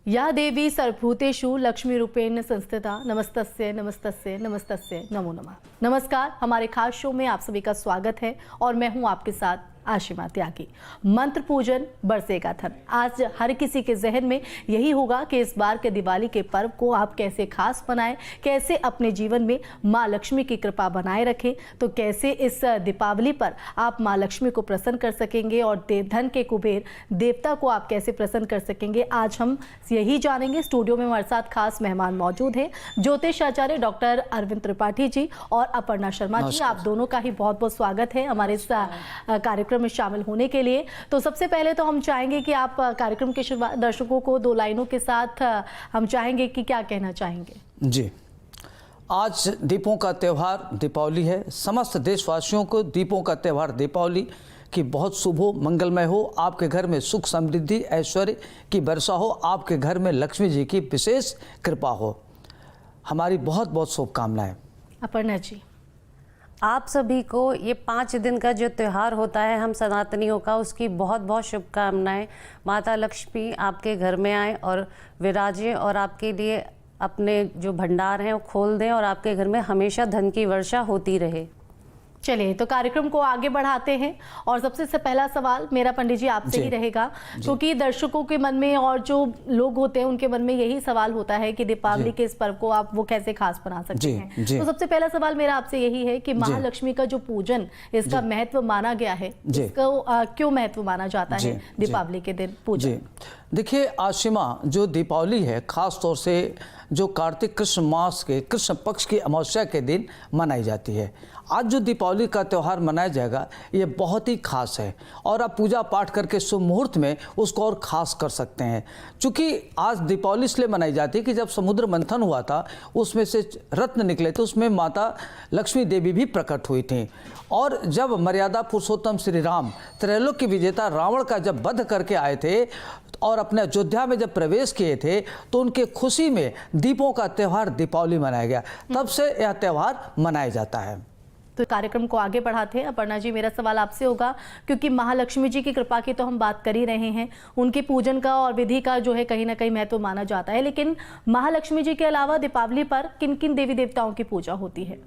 या देवी सर्वभूतेषु लक्ष्मी रूपेण संस्थिता नमस्तस्यै नमस्तस्यै नमस्तस्यै नमो नमः। नमस्कार, हमारे खास शो में आप सभी का स्वागत है और मैं हूं आपके साथ आशिमा त्यागी। मंत्र पूजन बरसेगा धन। आज हर किसी के जहन में यही होगा कि इस बार के दिवाली के पर्व को आप कैसे खास बनाएं, कैसे अपने जीवन में माँ लक्ष्मी की कृपा बनाए रखें, तो कैसे इस दीपावली पर आप माँ लक्ष्मी को प्रसन्न कर सकेंगे और धन के कुबेर देवता को आप कैसे प्रसन्न कर सकेंगे, आज हम यही जानेंगे। स्टूडियो में हमारे साथ खास मेहमान मौजूद हैं, ज्योतिष आचार्य डॉक्टर अरविंद त्रिपाठी जी और अपर्णा शर्मा जी। आप दोनों का ही बहुत बहुत स्वागत है हमारे इस कार्यक्रम में शामिल होने के लिए। तो सबसे पहले तो हम चाहेंगे कि आप कार्यक्रम के दर्शकों को दो लाइनों के साथ हम चाहेंगे कि क्या कहना चाहेंगे। जी, आज दीपों का त्यौहार दीपावली है। समस्त देशवासियों को दीपों का त्यौहार दीपावली की बहुत शुभ हो, मंगलमय हो। आपके घर में सुख समृद्धि ऐश्वर्य की वर्षा हो, आपके घर में लक्ष्मी जी की विशेष कृपा हो। हमारी बहुत बहुत शुभकामनाएं। अपर्णा जी, आप सभी को ये 5 दिन का जो त्यौहार होता है हम सनातनियों का, उसकी बहुत बहुत शुभकामनाएं। माता लक्ष्मी आपके घर में आए और विराजें और आपके लिए अपने जो भंडार हैं वो खोल दें और आपके घर में हमेशा धन की वर्षा होती रहे। चलिए तो कार्यक्रम को आगे बढ़ाते हैं और सबसे से पहला सवाल मेरा पंडित जी आपसे ही रहेगा, क्योंकि दर्शकों के मन में और जो लोग होते हैं उनके मन में यही सवाल होता है कि दीपावली के इस पर्व को आप वो कैसे खास बना सकते हैं। तो सबसे पहला सवाल मेरा आपसे यही है कि महालक्ष्मी का जो पूजन, इसका महत्व माना गया है, इसको क्यों महत्व माना जाता है दीपावली के दिन पूजन? देखिए आशिमा, जो दीपावली है खास तौर से जो कार्तिक कृष्ण मास के कृष्ण पक्ष की अमावस्या के दिन मनाई जाती है। आज जो दीपावली का त्यौहार मनाया जाएगा ये बहुत ही खास है और आप पूजा पाठ करके शुभ मुहूर्त में उसको और ख़ास कर सकते हैं। चूँकि आज दीपावली इसलिए मनाई जाती है कि जब समुद्र मंथन हुआ था उसमें से रत्न निकले थे, उसमें माता लक्ष्मी देवी भी प्रकट हुई थी। और जब मर्यादा पुरुषोत्तम श्री राम त्रैलोक्य विजेता रावण का जब वध करके आए थे और अपने अयोध्या में जब प्रवेश किए थे तो उनके खुशी में दीपों का त्यौहार दीपावली मनाया गया, तब से यह त्यौहार मनाया जाता है। तो कार्यक्रम को आगे बढ़ाते हैं। अपर्णा जी, मेरा सवाल आपसे होगा, क्योंकि महालक्ष्मी जी की कृपा की तो हम बात कर ही रहे हैं, उनके पूजन का और विधि का जो है कहीं ना कहीं महत्व माना जाता है, लेकिन महालक्ष्मी जी के अलावा दीपावली पर किन किन देवी देवताओं की पूजा होती है?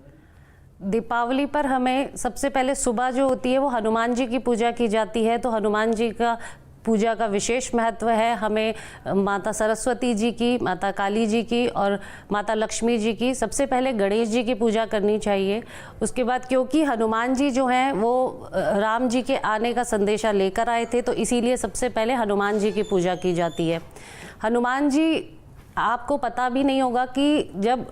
दीपावली पर हमें सबसे पहले सुबह जो होती है वो हनुमान जी की पूजा की जाती है। तो हनुमान जी का पूजा का विशेष महत्व है। हमें माता सरस्वती जी की, माता काली जी की और माता लक्ष्मी जी की, सबसे पहले गणेश जी की पूजा करनी चाहिए। उसके बाद क्योंकि हनुमान जी जो हैं वो राम जी के आने का संदेशा लेकर आए थे, तो इसीलिए सबसे पहले हनुमान जी की पूजा की जाती है। हनुमान जी, आपको पता भी नहीं होगा कि जब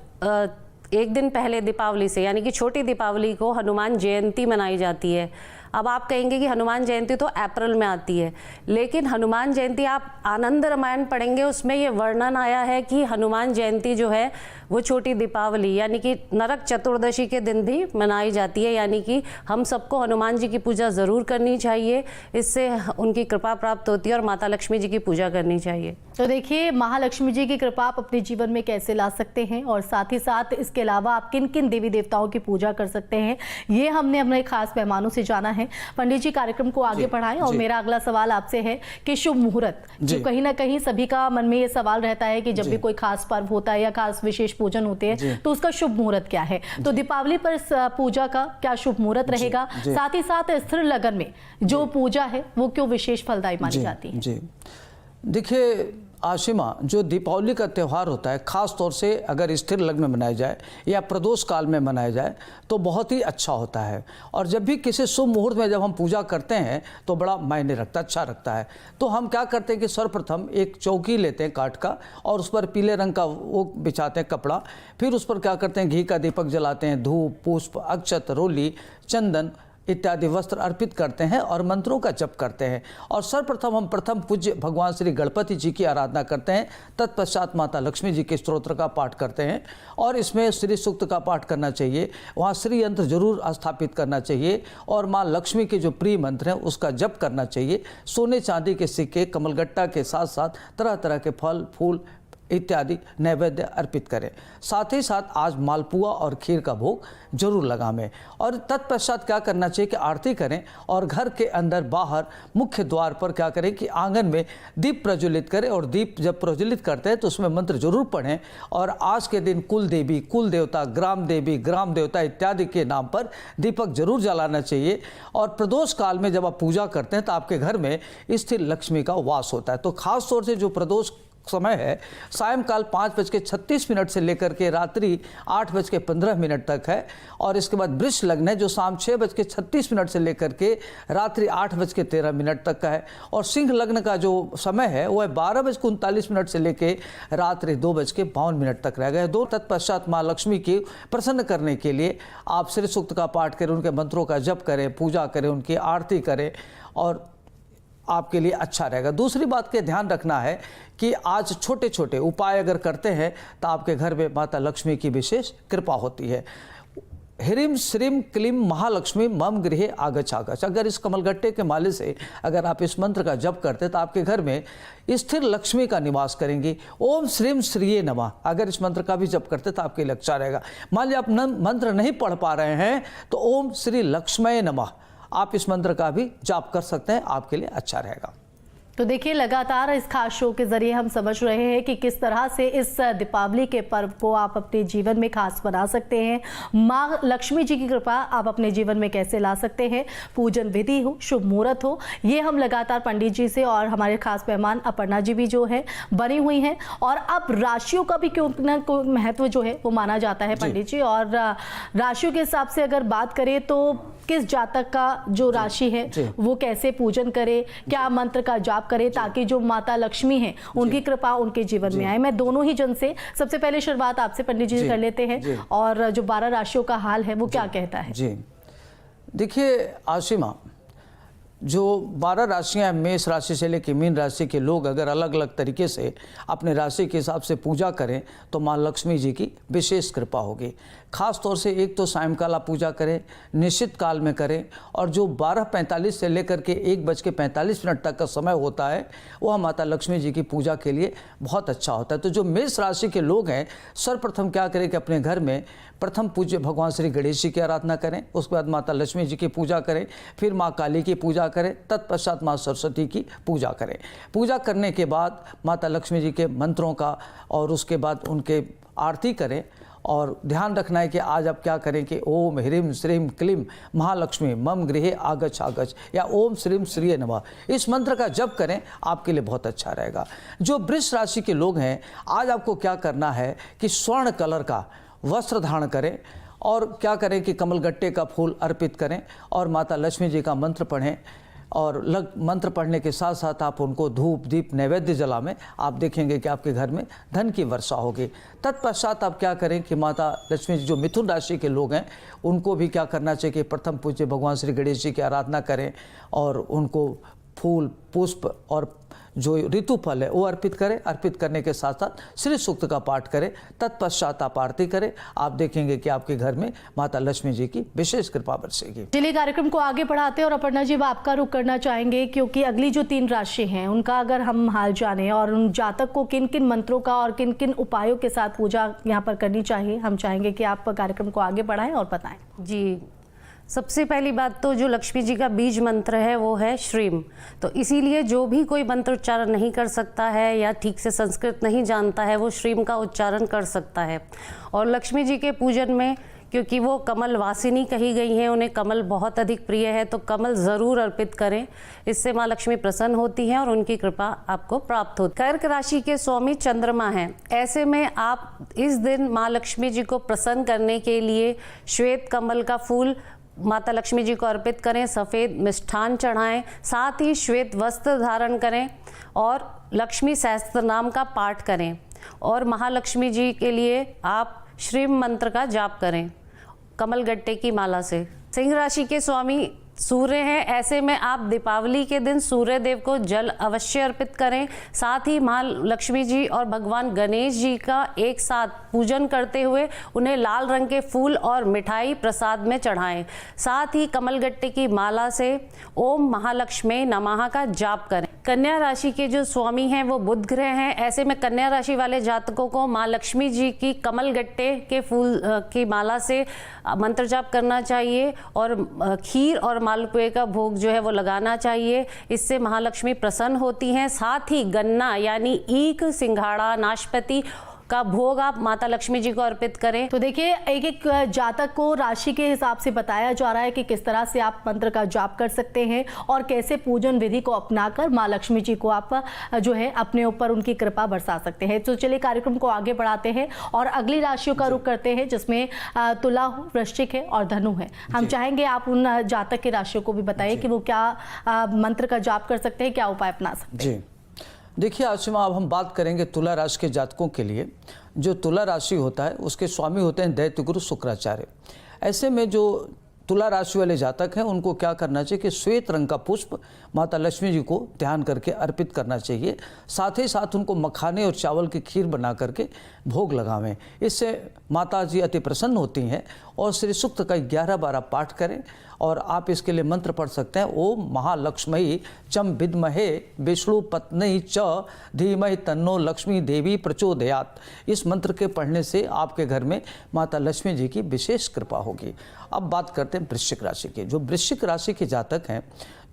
एक दिन पहले दीपावली से, यानी कि छोटी दीपावली को हनुमान जयंती मनाई जाती है। अब आप कहेंगे कि हनुमान जयंती तो अप्रैल में आती है, लेकिन हनुमान जयंती आप आनंद रामायण पढ़ेंगे, उसमें ये वर्णन आया है कि हनुमान जयंती जो है वो छोटी दीपावली यानी कि नरक चतुर्दशी के दिन भी मनाई जाती है। यानी कि हम सबको हनुमान जी की पूजा ज़रूर करनी चाहिए, इससे उनकी कृपा प्राप्त होती है और माता लक्ष्मी जी की पूजा करनी चाहिए। तो देखिए, महालक्ष्मी जी की कृपा आप अपने जीवन में कैसे ला सकते हैं और साथ ही साथ इसके अलावा आप किन किन देवी देवताओं की पूजा कर सकते हैं, ये हमने अपने खास मेहमानों से जाना है। पंडित जी, कार्यक्रम को आगे बढ़ाएं और मेरा अगला सवाल आपसे है कि शुभ मुहूर्त, जो कहीं ना कहीं सभी का मन में ये सवाल रहता है कि जब भी कोई खास पर्व होता है या खास विशेष पूजन होते हैं तो उसका शुभ मुहूर्त क्या है। तो दीपावली पर पूजा का क्या शुभ मुहूर्त रहेगा, साथ ही साथ स्थिर लगन में जो पूजा है वो क्यों विशेष फलदायी मानी जाती है? देखिए आशिमा, जो दीपावली का त्यौहार होता है ख़ास तौर से अगर स्थिर लग्न में मनाया जाए या प्रदोष काल में मनाया जाए तो बहुत ही अच्छा होता है। और जब भी किसी शुभ मुहूर्त में जब हम पूजा करते हैं तो बड़ा मायने रखता, अच्छा रखता है। तो हम क्या करते हैं कि सर्वप्रथम एक चौकी लेते हैं काठ का और उस पर पीले रंग का वो बिछाते हैं कपड़ा, फिर उस पर क्या करते हैं घी का दीपक जलाते हैं, धूप पुष्प अक्षत रोली चंदन इत्यादि वस्त्र अर्पित करते हैं और मंत्रों का जप करते हैं। और सर्वप्रथम हम प्रथम पूज्य भगवान श्री गणपति जी की आराधना करते हैं, तत्पश्चात माता लक्ष्मी जी के स्तोत्र का पाठ करते हैं और इसमें श्री सूक्त का पाठ करना चाहिए, वहाँ श्री यंत्र जरूर स्थापित करना चाहिए और माँ लक्ष्मी के जो प्रिय मंत्र हैं उसका जप करना चाहिए। सोने चांदी के सिक्के कमलगट्टा के साथ साथ तरह तरह के फल फूल इत्यादि नैवेद्य अर्पित करें। साथ ही साथ आज मालपुआ और खीर का भोग जरूर लगाएं और तत्पश्चात क्या करना चाहिए कि आरती करें और घर के अंदर बाहर मुख्य द्वार पर क्या करें कि आंगन में दीप प्रज्वलित करें और दीप जब प्रज्वलित करते हैं तो उसमें मंत्र जरूर पढ़ें और आज के दिन कुल देवी, कुल देवता, ग्राम देवी, ग्राम देवता इत्यादि के नाम पर दीपक जरूर जलाना चाहिए। और प्रदोष काल में जब आप पूजा करते हैं तो आपके घर में स्थिर लक्ष्मी का वास होता है। तो खास तौर से जो प्रदोष समय है सायंकाल 5:36 से लेकर के रात्रि 8:15 तक है और इसके बाद वृष लग्न है जो शाम 6:36 से लेकर के रात्रि 8:13 तक का है और सिंह लग्न का जो समय है वह 12:39 से लेकर रात्रि 2:52 तक रह गए। दो तत्पश्चात माँ लक्ष्मी की प्रसन्न करने के लिए आप श्री सूक्त का पाठ करें, उनके मंत्रों का जप करें, पूजा करें, उनकी आरती करें और आपके लिए अच्छा रहेगा। दूसरी बात के ध्यान रखना है कि आज छोटे छोटे उपाय अगर करते हैं तो आपके घर में माता लक्ष्मी की विशेष कृपा होती है। ह्रीं श्रीं क्लीं महालक्ष्मी मम गृहे आगच्छ आगच्छ, अगर इस कमलगट्टे के माले से अगर आप इस मंत्र का जप करते हैं तो आपके घर में स्थिर लक्ष्मी का निवास करेंगी। ओम श्रीं श्रीये नमः, अगर इस मंत्र का भी जप करते तो आपके लिए अच्छा रहेगा। मान लीजिए आप मंत्र नहीं पढ़ पा रहे हैं तो ओम श्री लक्ष्मये नमः आप इस मंत्र का भी जाप कर सकते हैं, आपके लिए अच्छा रहेगा। तो देखिए लगातार इस खास शो के जरिए हम समझ रहे हैं कि किस तरह से इस दीपावली के पर्व को आप अपने जीवन में खास बना सकते हैं। माँ लक्ष्मी जी की कृपा आप अपने जीवन में कैसे ला सकते हैं, पूजन विधि हो, शुभ मुहूर्त हो, ये हम लगातार पंडित जी से और हमारे खास मेहमान अपर्णा जी भी जो है बनी हुई हैं। और अब राशियों का भी क्यों ना कोई महत्व जो है वो माना जाता है पंडित जी, और राशियों के हिसाब से अगर बात करें तो किस जातक का जो राशि है वो कैसे पूजन करे, क्या मंत्र का जाप करे ताकि जो माता लक्ष्मी है उनकी कृपा उनके जीवन में आए। मैं दोनों ही जन से सबसे पहले शुरुआत आपसे पंडित जी कर लेते हैं और जो 12 राशियों का हाल है वो क्या कहता है। जी देखिए आशिमा, जो 12 राशियां मेष राशि से लेकर मीन राशि के लोग अगर अलग अलग तरीके से अपने राशि के हिसाब से पूजा करें तो माँ लक्ष्मी जी की विशेष कृपा होगी। खास तौर से एक तो सायंकाल आप पूजा करें, निश्चित काल में करें और जो 12:45 से लेकर के 1:45 तक का समय होता है वह माता लक्ष्मी जी की पूजा के लिए बहुत अच्छा होता है। तो जो मेष राशि के लोग हैं सर्वप्रथम क्या करें कि अपने घर में प्रथम पूज्य भगवान श्री गणेश जी की आराधना करें, उसके बाद माता लक्ष्मी जी की पूजा करें, फिर माँ काली की पूजा करें, तत्पश्चात माँ सरस्वती की पूजा करें। पूजा करने के बाद माता लक्ष्मी जी के मंत्रों का और उसके बाद उनके आरती करें। और ध्यान रखना है कि आज आप क्या करें कि ओम ह्रीं श्रीं क्लीं महालक्ष्मी मम गृहे आगच्छ आगच्छ या ओम श्रीं श्रीये नमः इस मंत्र का जप करें, आपके लिए बहुत अच्छा रहेगा। जो वृष राशि के लोग हैं आज आपको क्या करना है कि स्वर्ण कलर का वस्त्र धारण करें और क्या करें कि कमलगट्टे का फूल अर्पित करें और माता लक्ष्मी जी का मंत्र पढ़ें और मंत्र पढ़ने के साथ साथ आप उनको धूप दीप नैवेद्य जलाएं। आप देखेंगे कि आपके घर में धन की वर्षा होगी। तत्पश्चात आप क्या करें कि माता लक्ष्मी जी जो मिथुन राशि के लोग हैं उनको भी क्या करना चाहिए कि प्रथम पूज्य भगवान श्री गणेश जी की आराधना करें और उनको फूल पुष्प और जो ऋतु फल है वो अर्पित करें। अर्पित करने के साथ साथ श्री सूक्त का पाठ करें, तत्पश्चात आप आरती करें। आप देखेंगे कि आपके घर में माता लक्ष्मी जी की विशेष कृपा बरसेगी। चलिए कार्यक्रम को आगे बढ़ाते हैं और अपर्णा जी आपका रुख करना चाहेंगे क्योंकि अगली जो 3 राशि हैं उनका अगर हम हाल जाने और उन जातक को किन किन मंत्रों का और किन किन उपायों के साथ पूजा यहाँ पर करनी चाहिए, हम चाहेंगे कि आप कार्यक्रम को आगे बढ़ाएं और बताएं। जी, सबसे पहली बात तो जो लक्ष्मी जी का बीज मंत्र है वो है श्रीम। तो इसीलिए जो भी कोई मंत्र उच्चारण नहीं कर सकता है या ठीक से संस्कृत नहीं जानता है वो श्रीम का उच्चारण कर सकता है। और लक्ष्मी जी के पूजन में क्योंकि वो कमल वासिनी कही गई हैं, उन्हें कमल बहुत अधिक प्रिय है, तो कमल ज़रूर अर्पित करें। इससे माँ लक्ष्मी प्रसन्न होती हैं और उनकी कृपा आपको प्राप्त होती है। कर्क राशि के स्वामी चंद्रमा हैं, ऐसे में आप इस दिन माँ लक्ष्मी जी को प्रसन्न करने के लिए श्वेत कमल का फूल माता लक्ष्मी जी को अर्पित करें, सफ़ेद मिष्ठान चढ़ाएं, साथ ही श्वेत वस्त्र धारण करें और लक्ष्मी सहस्त्र नाम का पाठ करें और महालक्ष्मी जी के लिए आप श्रीं मंत्र का जाप करें कमलगट्टे की माला से। सिंह राशि के स्वामी सूर्य हैं, ऐसे में आप दीपावली के दिन सूर्य देव को जल अवश्य अर्पित करें। साथ ही माँ लक्ष्मी जी और भगवान गणेश जी का एक साथ पूजन करते हुए उन्हें लाल रंग के फूल और मिठाई प्रसाद में चढ़ाएं। साथ ही कमलगट्टे की माला से ओम महालक्ष्मी नमः का जाप करें। कन्या राशि के जो स्वामी हैं वो बुध ग्रह हैं। ऐसे में कन्या राशि वाले जातकों को माँ लक्ष्मी जी की कमल गट्टे के फूल की माला से मंत्र जाप करना चाहिए और खीर और मालपुए का भोग जो है वो लगाना चाहिए। इससे महालक्ष्मी प्रसन्न होती हैं। साथ ही गन्ना यानी ईख, सिंघाड़ा, नाशपाती का भोग आप माता लक्ष्मी जी को अर्पित करें। तो देखिए, एक एक जातक को राशि के हिसाब से बताया जा रहा है कि किस तरह से आप मंत्र का जाप कर सकते हैं और कैसे पूजन विधि को अपनाकर माँ लक्ष्मी जी को आप जो है अपने ऊपर उनकी कृपा बरसा सकते हैं। तो चलिए कार्यक्रम को आगे बढ़ाते हैं और अगली राशियों का रुख करते हैं, जिसमें तुला, वृश्चिक है और धनु है। हम चाहेंगे आप उन जातक की राशियों को भी बताइए कि वो क्या मंत्र का जाप कर सकते हैं, क्या उपाय अपना सकते हैं। देखिए आशिमा, अब हम बात करेंगे तुला राशि के जातकों के लिए। जो तुला राशि होता है उसके स्वामी होते हैं दैत्य गुरु शुक्राचार्य। ऐसे में जो तुला राशि वाले जातक हैं उनको क्या करना चाहिए कि श्वेत रंग का पुष्प माता लक्ष्मी जी को ध्यान करके अर्पित करना चाहिए। साथ ही साथ उनको मखाने और चावल की खीर बना करके भोग लगावें। इससे माता जी अति प्रसन्न होती हैं। और श्री सूक्त का 11-12 पाठ करें और आप इसके लिए मंत्र पढ़ सकते हैं। ओम महालक्ष्मी चम विद्महे विष्णु पत्नी च धीमहि तन्नो लक्ष्मी देवी प्रचोदयात्। इस मंत्र के पढ़ने से आपके घर में माता लक्ष्मी जी की विशेष कृपा होगी। अब बात करते हैं वृश्चिक राशि की। जो वृश्चिक राशि के जातक हैं,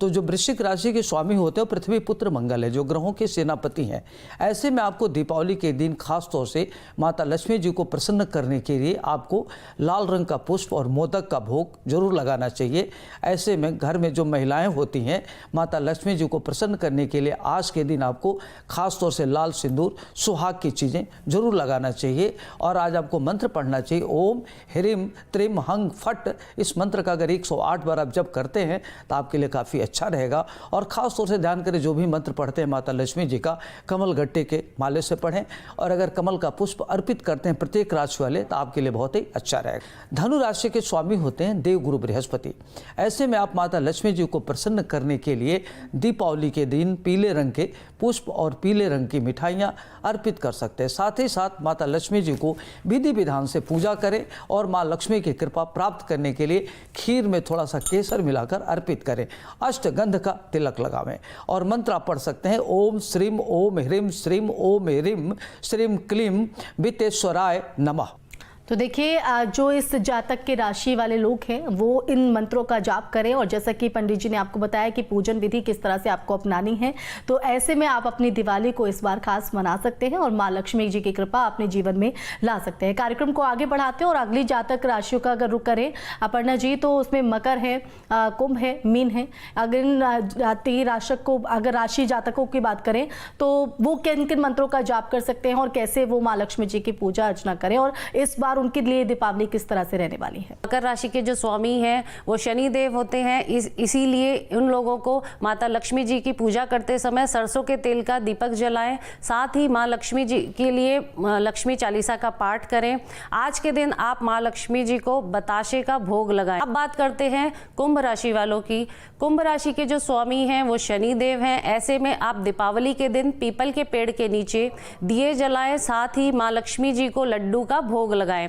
तो जो वृश्चिक राशि के स्वामी होते हैं पृथ्वी पुत्र मंगल है, जो ग्रहों के सेनापति हैं। ऐसे में आपको दीपावली के दिन खास तौर से माता लक्ष्मी जी को प्रसन्न करने के लिए आपको लाल रंग का पुष्प और मोदक का भोग जरूर लगाना चाहिए। ऐसे में घर में जो महिलाएं होती हैं, माता लक्ष्मी जी को प्रसन्न करने के लिए आज के दिन आपको खास तौर से लाल सिंदूर, सुहाग की चीज़ें जरूर लगाना चाहिए। और आज आपको मंत्र पढ़ना चाहिए ओम ह्रीम त्रिम हंग फट। इस मंत्र का अगर 108 बार आप जब करते हैं तो आपके लिए काफ़ी अच्छा रहेगा। और ख़ास तौर से ध्यान करें, जो भी मंत्र पढ़ते हैं माता लक्ष्मी जी का कमल गट्टे के माले से पढ़ें। और अगर कमल का पुष्प अर्पित करते हैं प्रत्येक राशि वाले तो आपके लिए बहुत ही अच्छा रहेगा। धनु राशि के स्वामी होते हैं देव गुरु बृहस्पति। ऐसे में आप माता लक्ष्मी जी को प्रसन्न करने के लिए दीपावली के दिन पीले रंग के पुष्प और पीले रंग की मिठाइयाँ अर्पित कर सकते हैं। साथ ही साथ माता लक्ष्मी जी को विधि विधान से पूजा करें और माँ लक्ष्मी की कृपा प्राप्त करने के लिए खीर में थोड़ा सा केसर मिलाकर अर्पित करें। अष्टगंध का तिलक लगावें और मंत्र आप पढ़ सकते हैं ओम श्रीम ओम ह्रीम श्रीम ओम ह्रीम श्रीम क्लीम वित्तेश्वराय नमः। तो देखिए, जो इस जातक के राशि वाले लोग हैं वो इन मंत्रों का जाप करें। और जैसा कि पंडित जी ने आपको बताया कि पूजन विधि किस तरह से आपको अपनानी है, तो ऐसे में आप अपनी दिवाली को इस बार खास मना सकते हैं और माँ लक्ष्मी जी की कृपा अपने जीवन में ला सकते हैं। कार्यक्रम को आगे बढ़ाते हैं और अगली जातक राशियों का अगर रुख करें अपर्णा जी, तो उसमें मकर है, कुंभ है, मीन है। अगर राशि जातकों की बात करें तो वो किन किन मंत्रों का जाप कर सकते हैं और कैसे वो माँ लक्ष्मी जी की पूजा अर्चना करें, और इस बार उनके लिए दीपावली किस तरह से रहने वाली है। मकर राशि के जो स्वामी हैं वो शनि देव होते हैं। इसीलिए उन लोगों को माता लक्ष्मी जी की पूजा करते समय सरसों के तेल का दीपक जलाएं। साथ ही माँ लक्ष्मी जी के लिए लक्ष्मी चालीसा का पाठ करें। आज के दिन आप माँ लक्ष्मी जी को बताशे का भोग लगाएं। अब बात करते हैं कुंभ राशि वालों की। कुंभ राशि के जो स्वामी हैं वो शनि देव हैं। ऐसे में आप दीपावली के दिन पीपल के पेड़ के नीचे दिए जलाएं। साथ ही माँ लक्ष्मी जी को लड्डू का भोग लगाएं।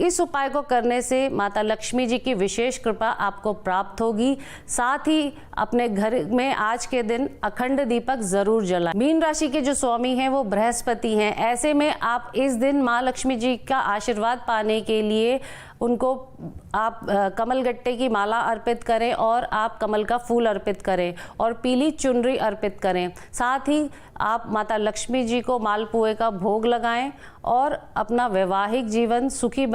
इस उपाय को करने से माता लक्ष्मी जी की विशेष कृपा आपको प्राप्त होगी। साथ ही अपने घर में आज के दिन अखंड दीपक जरूर जलाएं। मीन राशि के जो स्वामी हैं वो बृहस्पति हैं। ऐसे में आप इस दिन माँ लक्ष्मी जी का आशीर्वाद पाने के लिए उनको आप कमल गट्टे की माला अर्पित करें और आप कमल का फूल अर्पित करें और पीली चुनरी अर्पित करें। साथ ही आप माता लक्ष्मी जी को मालपुए का भोग लगाएं और अपना वैवाहिक जीवन सुखी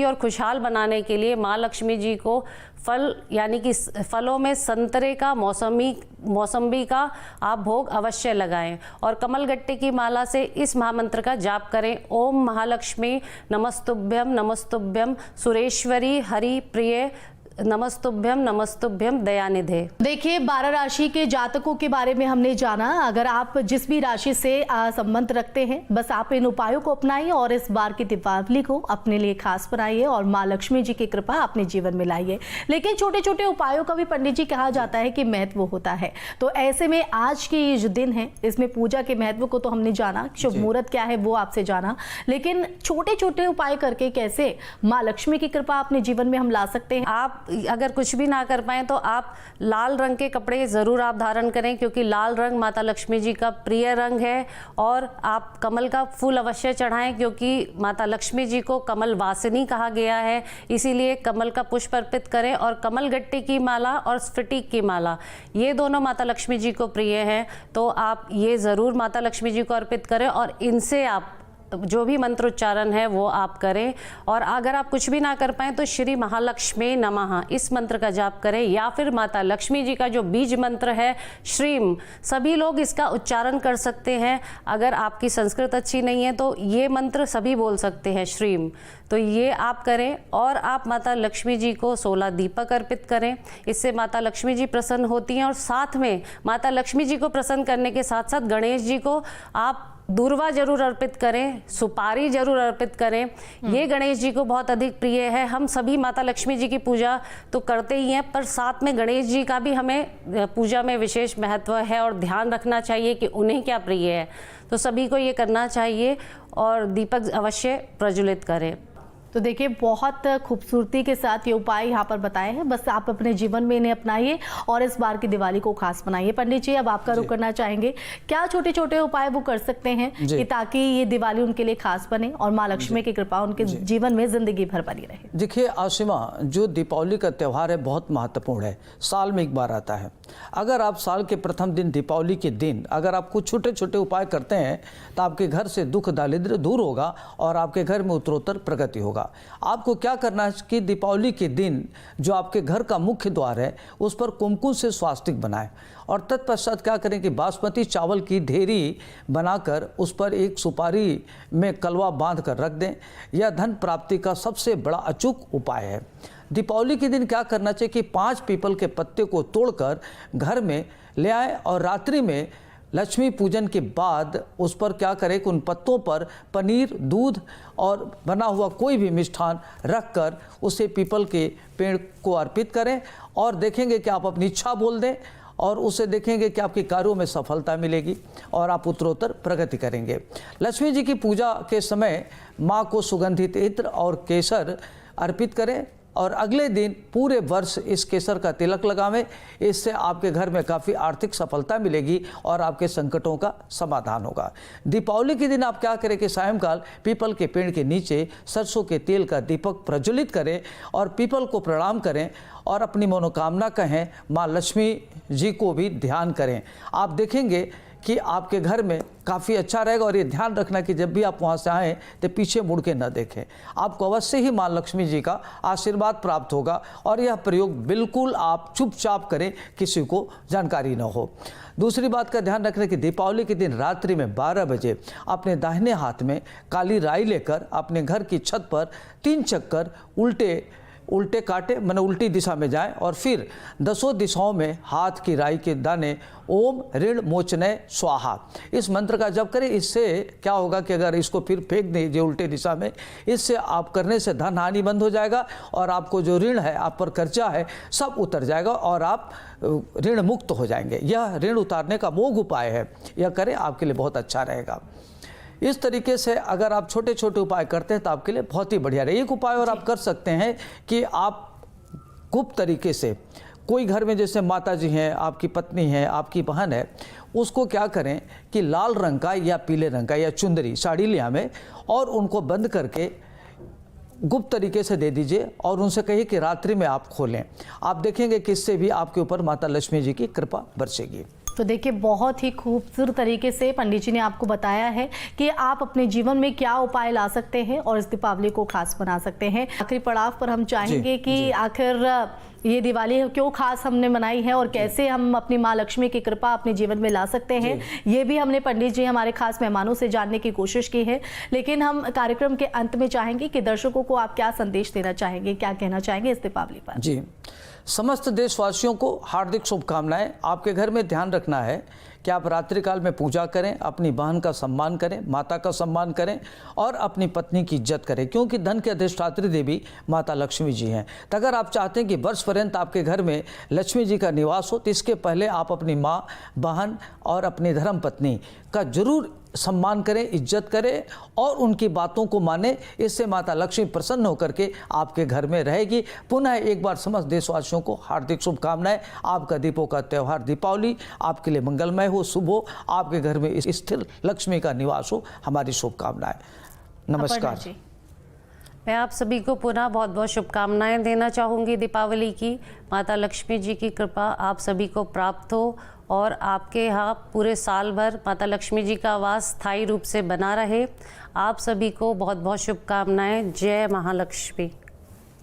और खुशहाल बनाने के लिए माँ लक्ष्मी जी को फल यानी कि फलों में संतरे का, मौसम्बी का आप भोग अवश्य लगाएं और कमल गट्टे की माला से इस महामंत्र का जाप करें। ओम महालक्ष्मी नमस्तुभ्यम सुरेश्वरी हरि प्रिय नमस्तुभ्यम दयानिधे। देखिए, 12 राशि के जातकों के बारे में हमने जाना। अगर आप जिस भी राशि से संबंध रखते हैं, बस आप इन उपायों को अपनाइए और इस बार की दीपावली को अपने लिए खास बनाइए और माँ लक्ष्मी जी की कृपा अपने जीवन में लाइए। लेकिन छोटे छोटे उपायों का भी पंडित जी कहा जाता है कि महत्व होता है। तो ऐसे में आज की जो दिन है इसमें पूजा के महत्व को तो हमने जाना, शुभ मुहूर्त क्या है वो आपसे जाना, लेकिन छोटे छोटे उपाय करके कैसे माँ लक्ष्मी की कृपा अपने जीवन में हम ला सकते हैं। आप आप अगर कुछ भी ना कर पाएँ तो आप लाल रंग के कपड़े ज़रूर आप धारण करें, क्योंकि लाल रंग माता लक्ष्मी जी का प्रिय रंग है। और आप कमल का फूल अवश्य चढ़ाएं, क्योंकि माता लक्ष्मी जी को कमल वासिनी कहा गया है, इसीलिए कमल का पुष्प अर्पित करें। और कमल गट्टी की माला और स्फटिक की माला, ये दोनों माता लक्ष्मी जी को प्रिय हैं, तो आप ये ज़रूर माता लक्ष्मी जी को अर्पित करें और इनसे आप जो भी मंत्रोच्चारण है वो आप करें। और अगर आप कुछ भी ना कर पाएँ तो श्री महालक्ष्मी नमः इस मंत्र का जाप करें, या फिर माता लक्ष्मी जी का जो बीज मंत्र है श्रीम, सभी लोग इसका उच्चारण कर सकते हैं। अगर आपकी संस्कृत अच्छी नहीं है तो ये मंत्र सभी बोल सकते हैं, श्रीम, तो ये आप करें। और आप माता लक्ष्मी जी को 16 दीपक अर्पित करें, इससे माता लक्ष्मी जी प्रसन्न होती हैं। और साथ में माता लक्ष्मी जी को प्रसन्न करने के साथ साथ गणेश जी को आप दूर्वा जरूर अर्पित करें, सुपारी जरूर अर्पित करें। ये गणेश जी को बहुत अधिक प्रिय है। हम सभी माता लक्ष्मी जी की पूजा तो करते ही हैं, पर साथ में गणेश जी का भी हमें पूजा में विशेष महत्व है और ध्यान रखना चाहिए कि उन्हें क्या प्रिय है, तो सभी को ये करना चाहिए और दीपक अवश्य प्रज्वलित करें। तो देखिए, बहुत खूबसूरती के साथ ये उपाय यहाँ पर बताए हैं, बस आप अपने जीवन में इन्हें अपनाइए और इस बार की दिवाली को खास बनाइए। पंडित जी, अब आपका रुख करना चाहेंगे, क्या छोटे छोटे उपाय वो कर सकते हैं कि ताकि ये दिवाली उनके लिए खास बने और माँ लक्ष्मी की कृपा उनके जीवन में जिंदगी भर बनी रहे? देखिए आशिमा, जो दीपावली का त्यौहार है बहुत महत्वपूर्ण है, साल में एक बार आता है। अगर आप साल के प्रथम दिन दीपावली के दिन अगर आप कुछ छोटे छोटे उपाय करते हैं तो आपके घर से दुख दारिद्र्य दूर होगा और आपके घर में उत्तरोत्तर प्रगति होगा। आपको क्या करना है कि दीपावली के दिन जो आपके घर का मुख्य द्वार है उस पर कुमकुम से स्वास्तिक बनाएं और तत्पश्चात क्या करें कि बासमती चावल की ढेरी बनाकर उस पर एक सुपारी में कलवा बांध कर रख दें। यह धन प्राप्ति का सबसे बड़ा अचूक उपाय है। दीपावली के दिन क्या करना चाहिए कि 5 पीपल के पत्ते को तोड़कर घर में ले आए और रात्रि में लक्ष्मी पूजन के बाद उस पर क्या करें कि उन पत्तों पर पनीर, दूध और बना हुआ कोई भी मिष्ठान रखकर उसे पीपल के पेड़ को अर्पित करें और देखेंगे कि आप अपनी इच्छा बोल दें और उसे देखेंगे कि आपके कार्यों में सफलता मिलेगी और आप उत्तरोत्तर प्रगति करेंगे। लक्ष्मी जी की पूजा के समय माँ को सुगंधित इत्र और केसर अर्पित करें और अगले दिन पूरे वर्ष इस केसर का तिलक लगावें। इससे आपके घर में काफ़ी आर्थिक सफलता मिलेगी और आपके संकटों का समाधान होगा। दीपावली के दिन आप क्या करें कि सायंकाल पीपल के पेड़ के नीचे सरसों के तेल का दीपक प्रज्वलित करें और पीपल को प्रणाम करें और अपनी मनोकामना कहें। माँ लक्ष्मी जी को भी ध्यान करें। आप देखेंगे कि आपके घर में काफ़ी अच्छा रहेगा। और ये ध्यान रखना कि जब भी आप वहाँ से आएँ तो पीछे मुड़ के न देखें, आपको अवश्य ही माँ लक्ष्मी जी का आशीर्वाद प्राप्त होगा। और यह प्रयोग बिल्कुल आप चुपचाप करें, किसी को जानकारी न हो। दूसरी बात का ध्यान रखना कि दीपावली के दिन रात्रि में 12 बजे अपने दाहिने हाथ में काली राई लेकर अपने घर की छत पर 3 चक्कर उल्टे काटे, माने उल्टी दिशा में जाएं और फिर 10 दिशाओं में हाथ की राई के दाने ओम ऋण मोचनय स्वाहा इस मंत्र का जप करें। इससे क्या होगा कि अगर इसको फिर फेंक दीजिए उल्टे दिशा में, इससे आप करने से धन हानि बंद हो जाएगा और आपको जो ऋण है, आप पर कर्जा है, सब उतर जाएगा और आप ऋण मुक्त हो जाएंगे। यह ऋण उतारने का मोघ उपाय है, यह करें, आपके लिए बहुत अच्छा रहेगा। इस तरीके से अगर आप छोटे छोटे उपाय करते हैं तो आपके लिए बहुत ही बढ़िया रहे। एक उपाय और आप कर सकते हैं कि आप गुप्त तरीके से कोई घर में जैसे माता जी हैं, आपकी पत्नी है, आपकी बहन है, उसको क्या करें कि लाल रंग का या पीले रंग का या चुंदरी साड़ी ले आवें और उनको बंद करके गुप्त तरीके से दे दीजिए और उनसे कहिए कि रात्रि में आप खोलें। आप देखेंगे कि इससे भी आपके ऊपर माता लक्ष्मी जी की कृपा बरसेगी। तो देखिए, बहुत ही खूबसूरत तरीके से पंडित जी ने आपको बताया है कि आप अपने जीवन में क्या उपाय ला सकते हैं और इस दीपावली को खास बना सकते हैं। आखिरी पड़ाव पर हम चाहेंगे कि आखिर ये दिवाली क्यों खास हमने मनाई है और कैसे हम अपनी माँ लक्ष्मी की कृपा अपने जीवन में ला सकते हैं, ये भी हमने पंडित जी हमारे खास मेहमानों से जानने की कोशिश की है। लेकिन हम कार्यक्रम के अंत में चाहेंगे कि दर्शकों को आप क्या संदेश देना चाहेंगे, क्या कहना चाहेंगे इस दीपावली पर? जी, समस्त देशवासियों को हार्दिक शुभकामनाएं। आपके घर में ध्यान रखना है कि आप रात्रिकाल में पूजा करें, अपनी बहन का सम्मान करें, माता का सम्मान करें और अपनी पत्नी की इज्जत करें, क्योंकि धन के अधिष्ठात्री देवी माता लक्ष्मी जी हैं। तो अगर आप चाहते हैं कि वर्ष पर्यंत आपके घर में लक्ष्मी जी का निवास हो तो इसके पहले आप अपनी माँ, बहन और अपनी धर्म पत्नी का जरूर सम्मान करें, इज्जत करें और उनकी बातों को माने। इससे माता लक्ष्मी प्रसन्न होकर के आपके घर में रहेगी। पुनः एक बार समस्त देशवासियों को हार्दिक शुभकामनाएं। आपका दीपों का त्यौहार दीपावली आपके लिए मंगलमय हो, शुभ हो, आपके घर में स्थिर लक्ष्मी का निवास हो, हमारी शुभकामनाएं। नमस्कार। अपर्णा जी। मैं आप सभी को पुनः बहुत बहुत शुभकामनाएं देना चाहूँगी दीपावली की। माता लक्ष्मी जी की कृपा आप सभी को प्राप्त हो और आपके यहाँ पूरे साल भर माता लक्ष्मी जी का वास स्थायी रूप से बना रहे। आप सभी को बहुत बहुत शुभकामनाएं। जय महालक्ष्मी।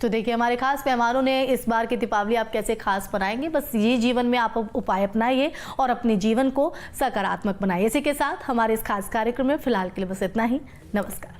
तो देखिए, हमारे खास मेहमानों ने इस बार की दीपावली आप कैसे खास बनाएंगे, बस ये जीवन में आप उपाय अपनाइए और अपने जीवन को सकारात्मक बनाइए। इसी के साथ हमारे इस खास कार्यक्रम में फिलहाल के लिए बस इतना ही। नमस्कार।